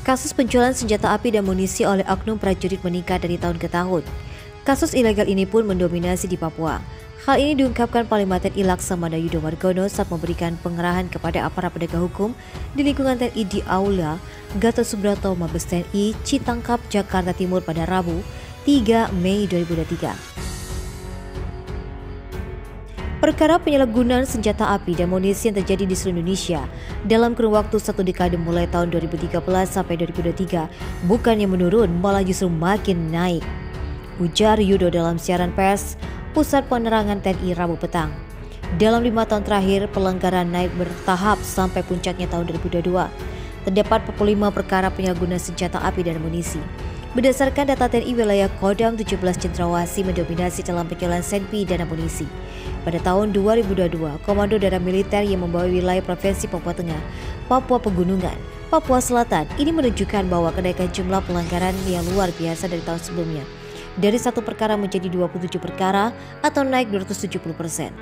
Kasus penjualan senjata api dan munisi oleh oknum prajurit meningkat dari tahun ke tahun. Kasus ilegal ini pun mendominasi di Papua. Hal ini diungkapkan Panglima TNI Laksamana Yudo Margono saat memberikan pengerahan kepada aparat penegak hukum di lingkungan TNI di Aula Gatot Subroto Mabes TNI Citangkap, Jakarta Timur pada Rabu, 3 Mei 2023. Perkara penyalahgunaan senjata api dan munisi yang terjadi di seluruh Indonesia dalam kurun waktu satu dekade mulai tahun 2013 sampai 2023 bukannya menurun, malah justru makin naik, ujar Yudo dalam siaran pers Pusat Penerangan TNI Rabu petang. Dalam 5 tahun terakhir, pelanggaran naik bertahap sampai puncaknya tahun 2022. Terdapat 45 perkara penyalahgunaan senjata api dan munisi. Berdasarkan data TNI wilayah Kodam 17 Cendrawasih mendominasi dalam penjualan senpi dan amunisi. Pada tahun 2022, Komando Daerah Militer yang membawa wilayah Provinsi Papua Tengah, Papua Pegunungan, Papua Selatan ini menunjukkan bahwa kenaikan jumlah pelanggaran yang luar biasa dari tahun sebelumnya. Dari 1 perkara menjadi 27 perkara atau naik 270%.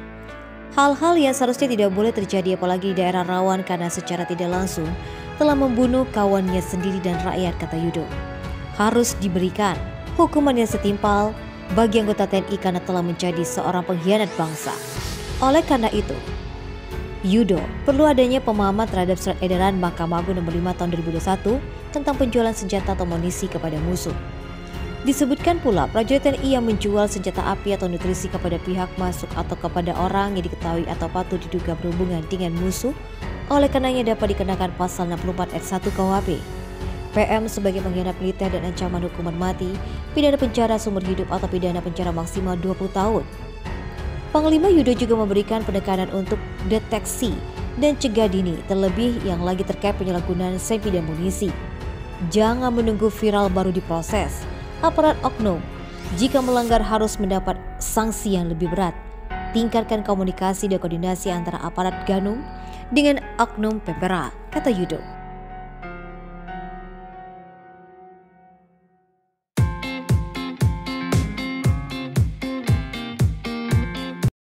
Hal-hal yang seharusnya tidak boleh terjadi apalagi di daerah rawan karena secara tidak langsung telah membunuh kawannya sendiri dan rakyat, kata Yudo. Harus diberikan hukuman yang setimpal bagi anggota TNI karena telah menjadi seorang pengkhianat bangsa. Oleh karena itu, Yudo perlu adanya pemahaman terhadap surat edaran Mahkamah Agung nomor 5 tahun 2021 tentang penjualan senjata atau amunisi kepada musuh. Disebutkan pula prajurit TNI yang menjual senjata api atau nutrisi kepada pihak masuk atau kepada orang yang diketahui atau patut diduga berhubungan dengan musuh, oleh karenanya dapat dikenakan pasal 64 ayat 1 KUHP. PM sebagai pengkhianat militer dan ancaman hukuman mati, pidana penjara seumur hidup atau pidana penjara maksimal 20 tahun. Panglima Yudo juga memberikan penekanan untuk deteksi dan cegah dini, terlebih yang lagi terkait penyalahgunaan senpi dan munisi. Jangan menunggu viral baru diproses. Aparat oknum, jika melanggar harus mendapat sanksi yang lebih berat. Tingkatkan komunikasi dan koordinasi antara aparat Ganum dengan oknum Pepera, kata Yudo.